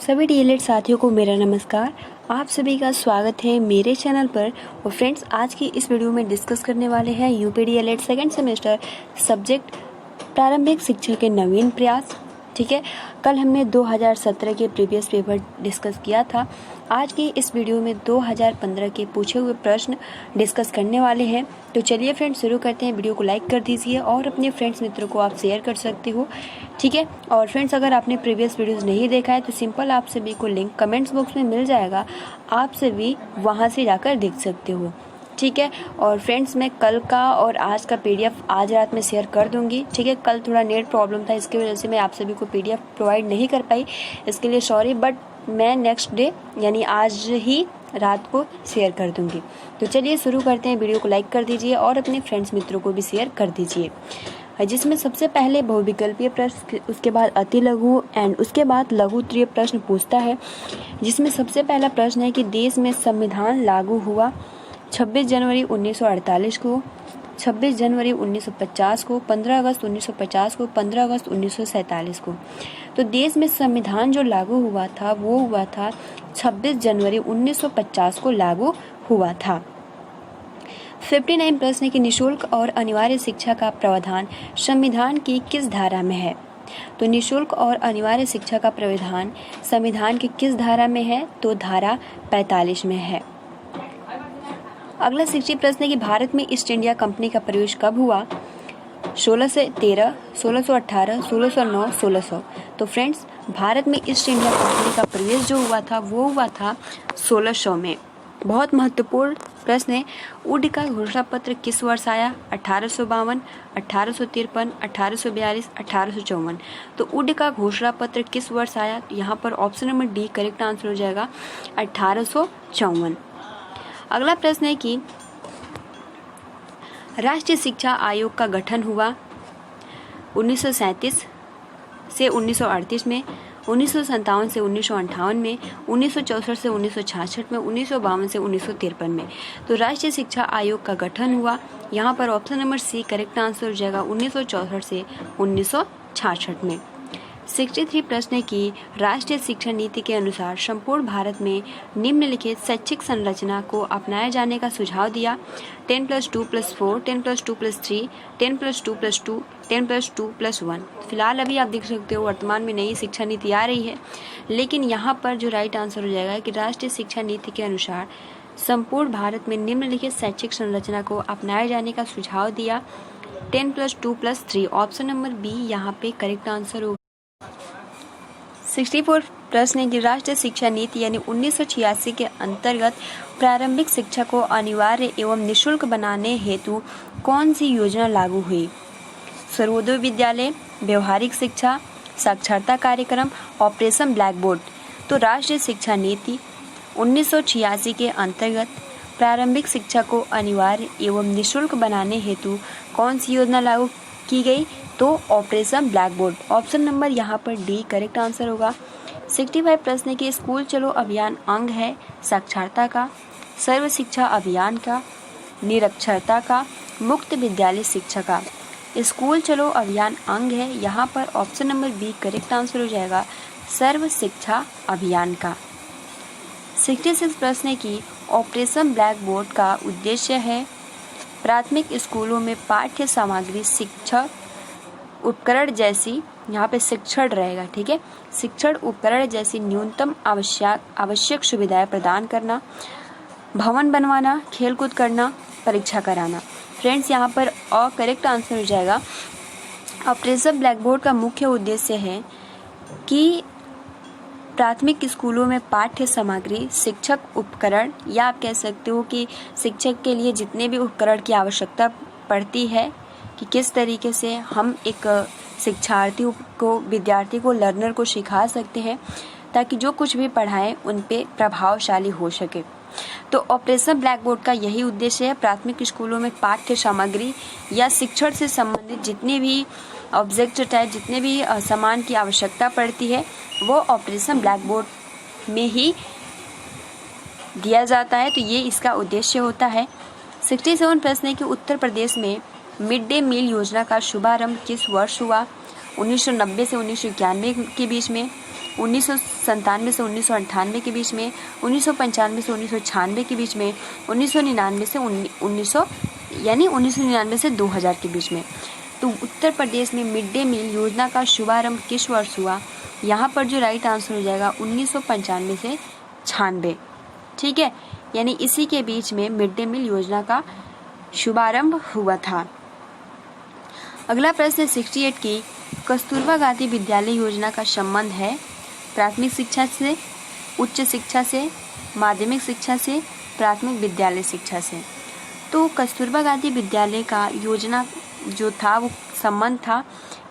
सभी डीएलएड साथियों को मेरा नमस्कार। आप सभी का स्वागत है मेरे चैनल पर। और फ्रेंड्स, आज की इस वीडियो में डिस्कस करने वाले हैं UP DElEd second semester subject प्रारंभिक शिक्षा के नवीन प्रयास। ठीक है, कल हमने 2017 के प्रीवियस पेपर डिस्कस किया था। आज की इस वीडियो में 2015 के पूछे हुए प्रश्न डिस्कस करने वाले हैं। तो चलिए फ्रेंड्स, शुरू करते हैं। वीडियो को लाइक कर दीजिए और अपने फ्रेंड्स मित्रों को आप शेयर कर सकते हो। ठीक है, और फ्रेंड्स, अगर आपने प्रीवियस वीडियोस नहीं देखा है तो सिंपल आप सभी को लिंक कमेंट्स बॉक्स में मिल जाएगा, आप सभी वहां से जाकर देख सकते हो। ठीक है, और फ्रेंड्स, मैं कल का और आज का पीडीएफ आज रात में शेयर कर दूंगी। ठीक है, कल थोड़ा नेट प्रॉब्लम था, इसकी वजह से मैं आप सभी को पीडीएफ प्रोवाइड नहीं कर पाई, इसके लिए सॉरी। बट मैं नेक्स्ट डे यानी आज ही रात को शेयर कर दूंगी। तो चलिए शुरू करते हैं। वीडियो को लाइक कर दीजिए और अपने फ्रेंड्स मित्रों को भी शेयर कर दीजिए। जिसमें सबसे पहले बहुविकल्पीय प्रश्न, उसके बाद अति लघु एंड उसके बाद लघुत्तरीय प्रश्न पूछता है। जिसमें सबसे पहला प्रश्न है कि देश में संविधान लागू हुआ 26 जनवरी 1948 को, 26 जनवरी 1950 को, 15 अगस्त 1950 को, 15 अगस्त 1947 को। तो देश में संविधान जो लागू हुआ था वो हुआ था 26 जनवरी 1950 को लागू हुआ था। 59 प्रश्न है कि निःशुल्क और अनिवार्य शिक्षा का प्रावधान संविधान की किस धारा में है। तो निःशुल्क और अनिवार्य शिक्षा का प्रावधान संविधान की किस धारा में है, तो धारा 45 में है। अगला 60 प्रश्न है कि भारत में ईस्ट इंडिया कंपनी का प्रवेश कब हुआ। 1613, 1618, 1609, 1600। तो फ्रेंड्स, भारत में ईस्ट इंडिया कंपनी का प्रवेश जो हुआ था वो हुआ था 1600 में। बहुत महत्वपूर्ण प्रश्न है, उड का घोषणा पत्र किस वर्ष आया। 1852, 1853, 1842, 1854। तो उड का घोषणा पत्र किस वर्ष आया, यहाँ पर option number D correct answer हो जाएगा, 1854। अगला प्रश्न है कि राष्ट्रीय शिक्षा आयोग का गठन हुआ 1937 से 1938 में, 1957 से 1958 में, 1964 से 1966 में, 1952 से 1953 में। तो राष्ट्रीय शिक्षा आयोग का गठन हुआ, यहाँ पर option number C correct answer हो जाएगा, 1964 से 1966 में। 63 प्रश्न है कि राष्ट्रीय शिक्षा नीति के अनुसार संपूर्ण भारत में निम्नलिखित शैक्षिक संरचना को अपनाए जाने का सुझाव दिया। 10+2+4, 10+2+3, 10+2+2, 10+2+1। फिलहाल अभी आप देख सकते हो वर्तमान में नई शिक्षा नीति आ रही है, लेकिन यहाँ पर जो राइट आंसर हो जाएगा कि राष्ट्रीय शिक्षा नीति के अनुसार संपूर्ण भारत में निम्नलिखित शैक्षिक संरचना को अपनाए जाने का सुझाव दिया। 10+2+3 ऑप्शन नंबर बी यहाँ पे करेक्ट आंसर होगा। 64 प्रश्न है कि राष्ट्रीय शिक्षा नीति यानी 1986 के अंतर्गत प्रारंभिक शिक्षा को अनिवार्य एवं निःशुल्क बनाने हेतु कौन सी योजना लागू हुई। सर्वोदय विद्यालय, व्यवहारिक शिक्षा, साक्षरता कार्यक्रम, ऑपरेशन ब्लैक बोर्ड। तो राष्ट्रीय शिक्षा नीति 1986 के अंतर्गत प्रारंभिक शिक्षा को अनिवार्य एवं निःशुल्क बनाने हेतु कौन सी योजना लागू की गई, तो operation black board. Option number यहाँ पर डी करेक्ट आंसर होगा। 65 प्रश्न के स्कूल चलो अभियान अंग है साक्षरता का, सर्व शिक्षा अभियान का, निरक्षरता का, मुक्त विद्यालय शिक्षा का। स्कूल चलो अभियान अंग है, यहाँ पर option number B correct answer हो जाएगा, सर्व शिक्षा अभियान का। 66 प्रश्न की ऑपरेशन ब्लैक बोर्ड का उद्देश्य है प्राथमिक स्कूलों में पाठ्य सामग्री, शिक्षक उपकरण जैसी, यहाँ पे शिक्षण रहेगा, ठीक है, शिक्षण उपकरण जैसी न्यूनतम आवश्यक सुविधाएं प्रदान करना, भवन बनवाना, खेलकूद करना, परीक्षा कराना। फ्रेंड्स, यहाँ पर करेक्ट आंसर हो जाएगा, ऑपरेशन ब्लैक बोर्ड का मुख्य उद्देश्य है कि प्राथमिक स्कूलों में पाठ्य सामग्री, शिक्षक उपकरण, या आप कह सकते हो कि शिक्षक के लिए जितने भी उपकरण की आवश्यकता पड़ती है कि किस तरीके से हम एक शिक्षार्थी को, विद्यार्थी को, लर्नर को सिखा सकते हैं ताकि जो कुछ भी पढ़ाएं उन पे प्रभावशाली हो सके। तो ऑपरेशन ब्लैक बोर्ड का यही उद्देश्य है, प्राथमिक स्कूलों में पाठ्य सामग्री या शिक्षण से संबंधित जितने भी ऑब्जेक्ट टाइप, जितने भी सामान की आवश्यकता पड़ती है वो ऑपरेशन ब्लैक बोर्ड में ही दिया जाता है। तो ये इसका उद्देश्य होता है। 67 प्रश्न है कि उत्तर प्रदेश में मिड डे मील योजना का शुभारंभ किस वर्ष हुआ। 1990 से 1991 के बीच में, 1997 से 1998 के बीच में, 1995 से 1996 के बीच में, 1999 से 1999 से 2000 के बीच में। तो उत्तर प्रदेश में मिड डे मील योजना का शुभारंभ किस वर्ष हुआ? यहाँ पर जो राइट आंसर हो जाएगा 1995 से 96, ठीक है, यानी इसी के बीच में मिड डे मील योजना का शुभारंभ हुआ था। अगला प्रश्न 68 की कस्तूरबा गांधी विद्यालय योजना का संबंध है प्राथमिक शिक्षा से, उच्च शिक्षा से, माध्यमिक शिक्षा से, प्राथमिक विद्यालय शिक्षा से। तो कस्तूरबा गांधी विद्यालय का योजना जो था वो संबंध था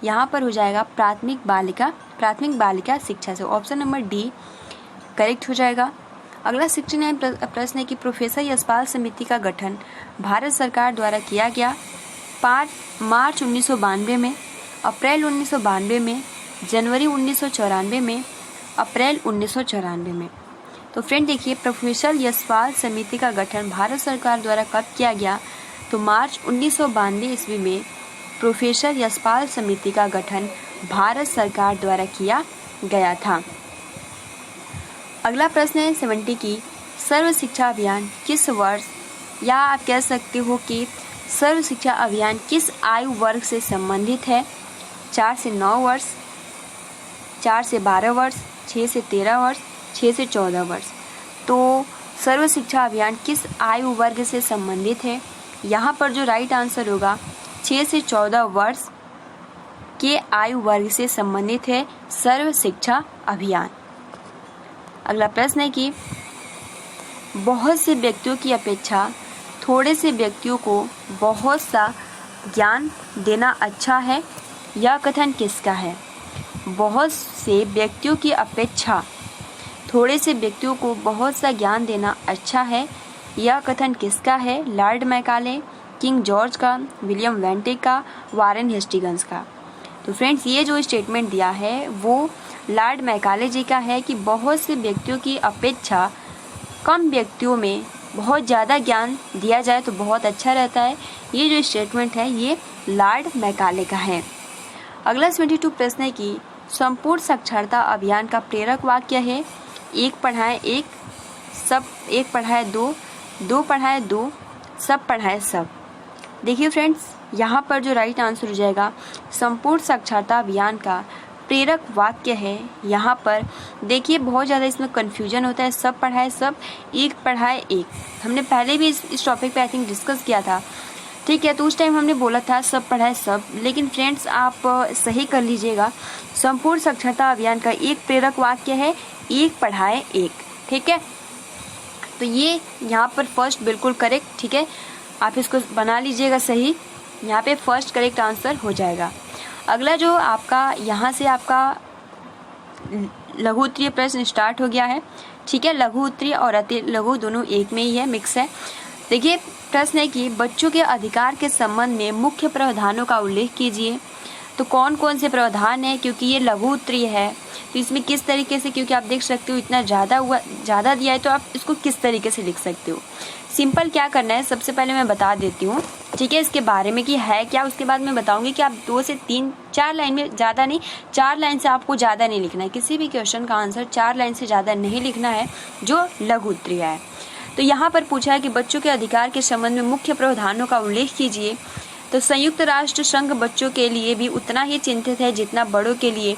यहाँ पर हो जाएगा प्राथमिक बालिका शिक्षा से। ऑप्शन नंबर डी करेक्ट हो जाएगा। अगला 69 प्रश्न है कि प्रोफेसर यशपाल समिति का गठन भारत सरकार द्वारा किया गया मार्च 1992 में, अप्रैल 1992 में, जनवरी 1994 में, अप्रैल 1994 में। तो फ्रेंड देखिए, प्रोफेसर यशपाल समिति का गठन भारत सरकार द्वारा कब किया गया? तो मार्च 1992 ईस्वी में प्रोफेसर यशपाल समिति का गठन भारत सरकार द्वारा किया गया था। अगला प्रश्न है 70 की सर्व शिक्षा अभियान किस वर्ष, या आप कह सकते हो कि सर्व शिक्षा अभियान किस आयु वर्ग से संबंधित है? 4 से 9 वर्ष, 4 से 12 वर्ष, 6 से 13 वर्ष, 6 से 14 वर्ष। तो सर्व शिक्षा अभियान किस आयु वर्ग से संबंधित है? यहाँ पर जो राइट आंसर होगा 6 से 14 वर्ष के आयु वर्ग से संबंधित है सर्व शिक्षा अभियान। अगला प्रश्न है कि बहुत से व्यक्तियों की अपेक्षा थोड़े से व्यक्तियों को बहुत सा ज्ञान देना अच्छा है, यह कथन किसका है? बहुत से व्यक्तियों की अपेक्षा थोड़े से व्यक्तियों को बहुत सा ज्ञान देना अच्छा है, यह कथन किसका है? लॉर्ड मैकाले, किंग जॉर्ज का, विलियम वेंटिक का, वारेन हेस्टिंग्स का। तो फ्रेंड्स ये जो स्टेटमेंट दिया है वो लॉर्ड मैकाले जी का है कि बहुत से व्यक्तियों की अपेक्षा कम व्यक्तियों में बहुत ज़्यादा ज्ञान दिया जाए तो बहुत अच्छा रहता है। ये जो स्टेटमेंट है ये लॉर्ड मैकाले का है। अगला 72 प्रश्न है कि संपूर्ण साक्षरता अभियान का प्रेरक वाक्य है एक पढ़ाए एक, सब एक पढ़ाए दो, दो पढ़ाए दो, सब पढ़ाए सब। देखिए फ्रेंड्स यहाँ पर जो राइट आंसर हो जाएगा संपूर्ण साक्षरता अभियान का प्रेरक वाक्य है। यहाँ पर देखिए बहुत ज़्यादा इसमें कन्फ्यूजन होता है, सब पढ़ाए सब, एक पढ़ाए एक। हमने पहले भी इस टॉपिक पे आई थिंक डिस्कस किया था, ठीक है। तो उस टाइम हमने बोला था सब पढ़ाए सब, लेकिन फ्रेंड्स आप सही कर लीजिएगा, संपूर्ण साक्षरता अभियान का एक प्रेरक वाक्य है एक पढ़ाए एक, ठीक है। तो ये यहाँ पर फर्स्ट बिल्कुल करेक्ट, ठीक है, आप इसको बना लीजिएगा सही, यहाँ पे फर्स्ट करेक्ट आंसर हो जाएगा। अगला जो आपका यहाँ से आपका लघु उत्तरीय प्रश्न स्टार्ट हो गया है, ठीक है। लघु उत्तरीय और अति लघु दोनों एक में ही है, मिक्स है। देखिए प्रश्न है कि बच्चों के अधिकार के संबंध में मुख्य प्रावधानों का उल्लेख कीजिए। तो कौन कौन से प्रावधान है, क्योंकि ये लघु उत्तरीय है तो इसमें किस तरीके से, क्योंकि आप देख सकते हो इतना ज़्यादा दिया है तो आप इसको किस तरीके से लिख सकते हो। सिंपल क्या करना है, सबसे पहले मैं बता देती हूँ, ठीक है, इसके बारे में कि है क्या। उसके बाद मैं बताऊंगी कि आप 2 से 3 4 लाइन में, ज़्यादा नहीं, 4 लाइन से आपको ज़्यादा नहीं लिखना है, किसी भी क्वेश्चन का आंसर 4 लाइन से ज़्यादा नहीं लिखना है जो लघु उत्तरीय है। तो यहाँ पर पूछा है कि बच्चों के अधिकार के संबंध में मुख्य प्रावधानों का उल्लेख कीजिए। तो संयुक्त राष्ट्र संघ बच्चों के लिए भी उतना ही चिंतित है जितना बड़ों के लिए।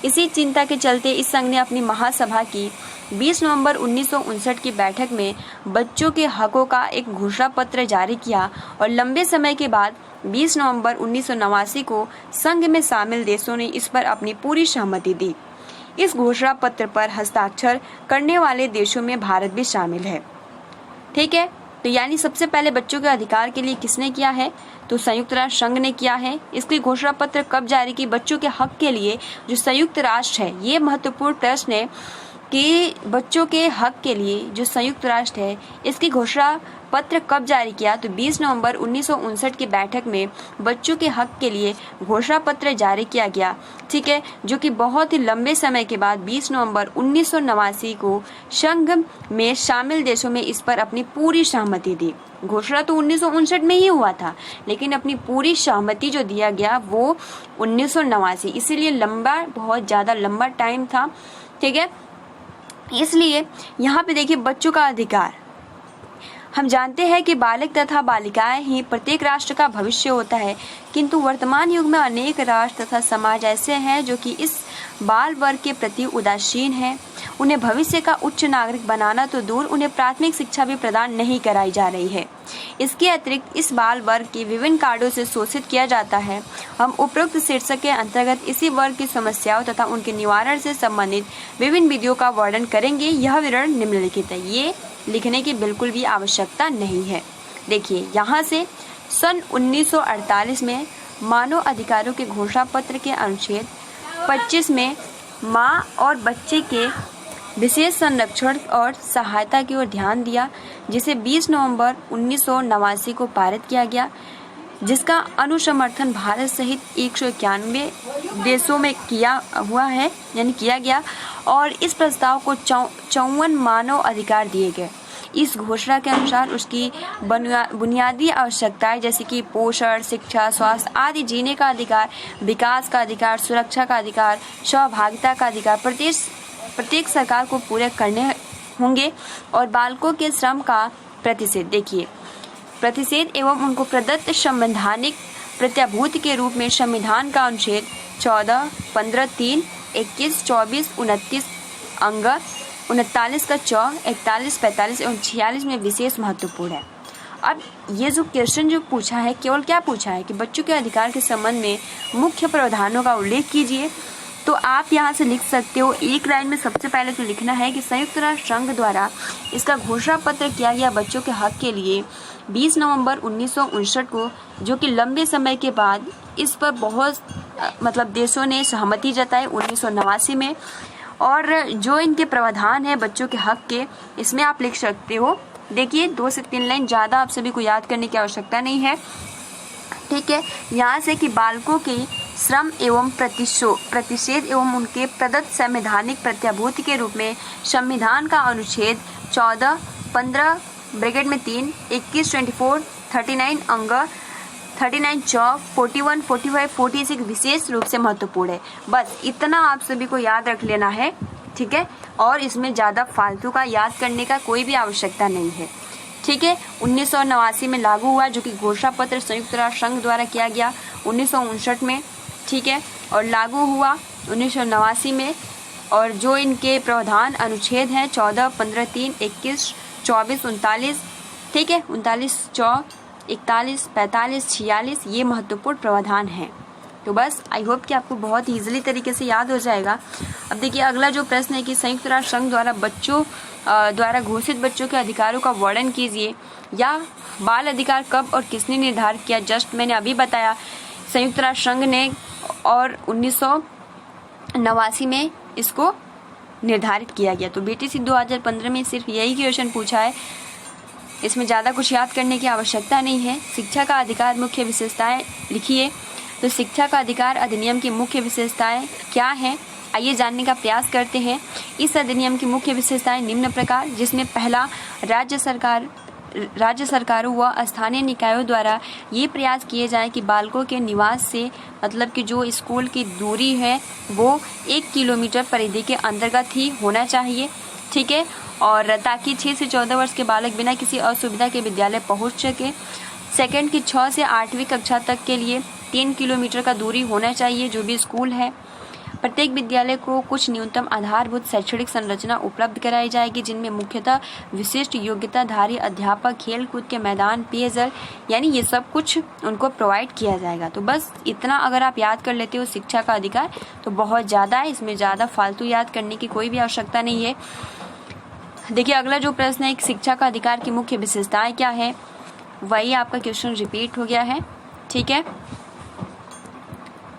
इसी चिंता के चलते इस संघ ने अपनी महासभा की 20 नवंबर 1959 की बैठक में बच्चों के हकों का एक घोषणा पत्र जारी किया और लंबे समय के बाद 20 नवंबर 1989 को संघ में शामिल देशों ने इस पर अपनी पूरी सहमति दी। इस घोषणा पत्र पर हस्ताक्षर करने वाले देशों में भारत भी शामिल है, ठीक है। तो यानी सबसे पहले बच्चों के अधिकार के लिए किसने किया है, तो संयुक्त राष्ट्र संघ ने किया है। इसकी घोषणा पत्र कब जारी की, बच्चों के हक के लिए जो संयुक्त राष्ट्र है, ये महत्वपूर्ण प्रश्न है कि बच्चों के हक के लिए जो संयुक्त राष्ट्र है इसकी घोषणा पत्र कब जारी किया, तो 20 नवंबर 1959 की बैठक में बच्चों के हक के लिए घोषणा पत्र जारी किया गया, ठीक है, जो कि बहुत ही लंबे समय के बाद 20 नवंबर 1989 को संघ में शामिल देशों में इस पर अपनी पूरी सहमति दी। घोषणा तो 1959 में ही हुआ था, लेकिन अपनी पूरी सहमति जो दिया गया वो 1989, इसीलिए लंबा, बहुत ज़्यादा लंबा टाइम था ठीक है। इसलिए यहाँ पे देखिए बच्चों का अधिकार, हम जानते हैं कि बालक तथा बालिकाएं ही प्रत्येक राष्ट्र का भविष्य होता है, किंतु वर्तमान युग में अनेक राष्ट्र तथा समाज ऐसे हैं जो कि इस बाल वर्ग के प्रति उदासीन हैं। उन्हें भविष्य का उच्च नागरिक बनाना तो दूर, उन्हें प्राथमिक शिक्षा भी प्रदान नहीं कराई जा रही है। इसके अतिरिक्त इस बाल वर्ग के विभिन्न कार्यों से शोषित किया जाता है। हम उपरोक्त शीर्षक के अंतर्गत इसी वर्ग की समस्याओं तथा उनके निवारण से संबंधित विभिन्न विधियों का वर्णन करेंगे। यह विवरण निम्नलिखित है, ये लिखने की बिल्कुल भी आवश्यकता नहीं है। देखिए यहाँ से सन 1948 में मानव अधिकारों के घोषणा पत्र के अनुच्छेद 25 में माँ और बच्चे के विशेष संरक्षण और सहायता की ओर ध्यान दिया, जिसे 20 नवंबर 1989 को पारित किया गया, जिसका अनुसमर्थन भारत सहित 191 देशों में किया गया और इस प्रस्ताव को 54 मानव अधिकार दिए गए। इस घोषणा के अनुसार उसकी बुनियादी आवश्यकताएं जैसे कि पोषण, शिक्षा, स्वास्थ्य आदि, जीने का अधिकार, विकास का अधिकार, सुरक्षा का अधिकार, सहभागिता का अधिकार प्रत्येक सरकार को पूरे करने होंगे और बालकों के श्रम का प्रतिषेध एवं उनको प्रदत्त संवैधानिक प्रत्याभूति के रूप में संविधान का अनुच्छेद 14, 15, 3, 21, 24, 29 अंग 39 का 41, 45 एवं 46 में विशेष महत्वपूर्ण है। अब ये जो क्वेश्चन जो पूछा है, केवल क्या पूछा है कि बच्चों के अधिकार के संबंध में मुख्य प्रावधानों का उल्लेख कीजिए। तो आप यहाँ से लिख सकते हो, एक लाइन में सबसे पहले तो लिखना है कि संयुक्त राष्ट्र संघ द्वारा इसका घोषणा पत्र किया गया बच्चों के हक के लिए 20 नवंबर 1959 को, जो कि लंबे समय के बाद इस पर बहुत देशों ने सहमति जताई 1989 में। और जो इनके प्रावधान है बच्चों के हक के, इसमें आप लिख सकते हो, देखिए 2 से 3 लाइन, ज़्यादा आप सभी को याद करने की आवश्यकता नहीं है, ठीक है। यहाँ से कि बालकों के श्रम एवं प्रतिषेध एवं उनके प्रदत्त संवैधानिक प्रत्याभूति के रूप में संविधान का अनुच्छेद 14, 15 ब्रैकेट में 3, 21, 24, 39 अंग 39, 41, 45, 46 विशेष रूप से महत्वपूर्ण है। बस इतना आप सभी को याद रख लेना है, ठीक है। और इसमें ज़्यादा फालतू का याद करने का कोई भी आवश्यकता नहीं है, ठीक है। 1989 में लागू हुआ, जो कि घोषणा पत्र संयुक्त राष्ट्र संघ द्वारा किया गया 1959 में, ठीक है, और लागू हुआ 1989 में। और जो इनके प्रावधान अनुच्छेद हैं 14, 15, 3, 21, 24, 39, ठीक है, 39, 41, 45, 46 ये महत्वपूर्ण प्रावधान हैं। तो बस आई होप कि आपको बहुत ईजिली तरीके से याद हो जाएगा। अब देखिए अगला जो प्रश्न है कि संयुक्त राष्ट्र संघ द्वारा घोषित बच्चों के अधिकारों का वर्णन कीजिए, या बाल अधिकार कब और किसने निर्धारित किया। जस्ट मैंने अभी बताया, संयुक्त राष्ट्र संघ ने, और 1989 में इसको निर्धारित किया गया। तो BTC 2015 में सिर्फ यही क्वेश्चन पूछा है, इसमें ज़्यादा कुछ याद करने की आवश्यकता नहीं है। शिक्षा का अधिकार मुख्य विशेषताएं लिखिए। तो शिक्षा का अधिकार अधिनियम की मुख्य विशेषताएं क्या हैं, आइए जानने का प्रयास करते हैं। इस अधिनियम की मुख्य विशेषताएं निम्न प्रकार, जिसमें पहला, राज्य सरकारों व स्थानीय निकायों द्वारा ये प्रयास किए जाए कि बालकों के निवास से कि जो स्कूल की दूरी है वो 1 किलोमीटर परिधि के अंतर्गत ही होना चाहिए, ठीक है, और ताकि 6 से 14 वर्ष के बालक बिना किसी असुविधा के विद्यालय पहुंच सके। सेकंड की 6 से 8वीं कक्षा तक के लिए 3 किलोमीटर का दूरी होना चाहिए जो भी स्कूल है। प्रत्येक विद्यालय को कुछ न्यूनतम आधारभूत शैक्षणिक संरचना उपलब्ध कराई जाएगी, जिनमें मुख्यतः विशिष्ट योग्यताधारी अध्यापक, खेल कूद के मैदान, पेयजल, यानी ये सब कुछ उनको प्रोवाइड किया जाएगा। तो बस इतना अगर आप याद कर लेते हो शिक्षा का अधिकार तो बहुत ज़्यादा है, इसमें ज़्यादा फालतू याद करने की कोई भी आवश्यकता नहीं है। देखिए अगला जो प्रश्न है, शिक्षा का अधिकार की मुख्य विशेषताएं क्या है, वही आपका क्वेश्चन रिपीट हो गया है, ठीक है।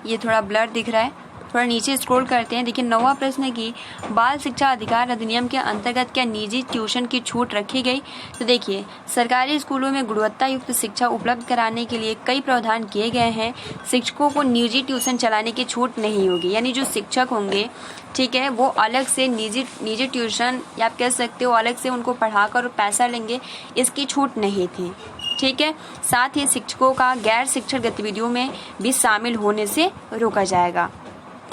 ये थोड़ा ब्लर दिख रहा है, थोड़ा नीचे स्क्रॉल करते हैं। देखिए 9वां प्रश्न है कि बाल शिक्षा अधिकार अधिनियम के अंतर्गत क्या निजी ट्यूशन की छूट रखी गई। तो देखिए सरकारी स्कूलों में गुणवत्ता युक्त शिक्षा उपलब्ध कराने के लिए कई प्रावधान किए गए हैं। शिक्षकों को निजी ट्यूशन चलाने की छूट नहीं होगी, यानी जो शिक्षक होंगे, ठीक है, वो अलग से निजी ट्यूशन, या आप कह सकते हो अलग से उनको पढ़ाकर पैसा लेंगे, इसकी छूट नहीं थी, ठीक है। साथ ही शिक्षकों का गैर शिक्षण गतिविधियों में भी शामिल होने से रोका जाएगा,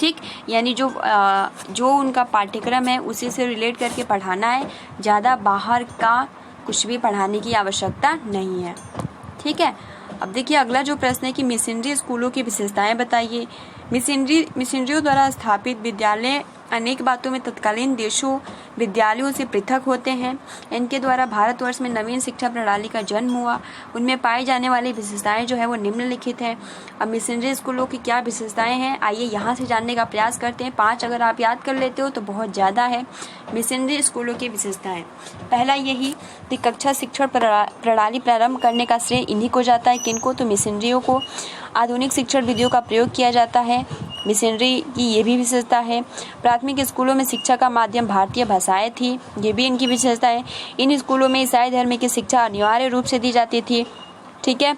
ठीक, यानी जो उनका पाठ्यक्रम है उसी से रिलेट करके पढ़ाना है, ज़्यादा बाहर का कुछ भी पढ़ाने की आवश्यकता नहीं है। ठीक है, अब देखिए अगला जो प्रश्न है कि मिशनरी स्कूलों की विशेषताएं बताइए। मिशनरियों द्वारा स्थापित विद्यालय अनेक बातों में तत्कालीन देशों विद्यालयों से पृथक होते हैं। इनके द्वारा भारतवर्ष में नवीन शिक्षा प्रणाली का जन्म हुआ। उनमें पाई जाने वाली विशेषताएं जो है वो निम्नलिखित हैं। अब मिशनरी स्कूलों की क्या विशेषताएं हैं, आइए यहाँ से जानने का प्रयास करते हैं। 5 अगर आप याद कर लेते हो तो बहुत ज़्यादा है। मिशनरी स्कूलों की विशेषताएं, पहला यही कि कक्षा शिक्षण प्रणाली प्रारंभ करने का श्रेय इन्हीं को जाता है। किनको? तो मिशनरियों को। आधुनिक शिक्षण विधियों का प्रयोग किया जाता है, मिशनरी की ये भी विशेषता है। प्राथमिक स्कूलों में शिक्षा का माध्यम भारतीय भाषाएं थी, ये भी इनकी विशेषता है। इन स्कूलों में ईसाई धर्म की शिक्षा अनिवार्य रूप से दी जाती थी। ठीक है,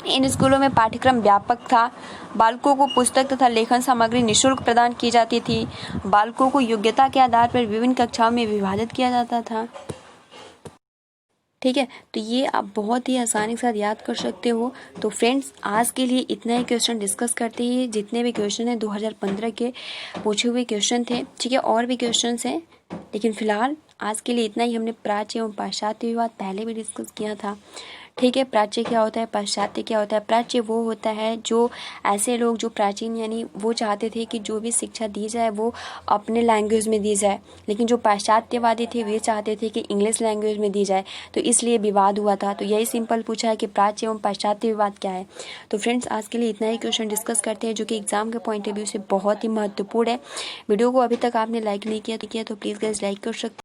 इन स्कूलों में पाठ्यक्रम व्यापक था। बालकों को पुस्तक तथा लेखन सामग्री निःशुल्क प्रदान की जाती थी। बालकों को योग्यता के आधार पर विभिन्न कक्षाओं में विभाजित किया जाता था। ठीक है, तो ये आप बहुत ही आसानी के साथ याद कर सकते हो। तो फ्रेंड्स, आज के लिए इतना ही क्वेश्चन डिस्कस करते हैं। जितने भी क्वेश्चन हैं 2015 के पूछे हुए क्वेश्चन थे। ठीक है, और भी क्वेश्चन हैं, लेकिन फिलहाल आज के लिए इतना ही। हमने प्राच्य एवं पाश्चात्य विवाद पहले भी डिस्कस किया था। ठीक है, प्राच्य क्या होता है, पाश्चात्य क्या होता है। प्राच्य वो होता है जो ऐसे लोग जो प्राचीन यानी वो चाहते थे कि जो भी शिक्षा दी जाए वो अपने लैंग्वेज में दी जाए, लेकिन जो पाश्चात्यवादी थे वे चाहते थे कि इंग्लिश लैंग्वेज में दी जाए, तो इसलिए विवाद हुआ था। तो यही सिंपल पूछा है कि प्राच्य एवं पाश्चात्य विवाद क्या है। तो फ्रेंड्स, आज के लिए इतना ही क्वेश्चन डिस्कस करते हैं जो कि एग्जाम के पॉइंट ऑफ व्यू से बहुत ही महत्वपूर्ण है। वीडियो को अभी तक आपने लाइक नहीं किया तो प्लीज़ गाइस लाइक कर सकते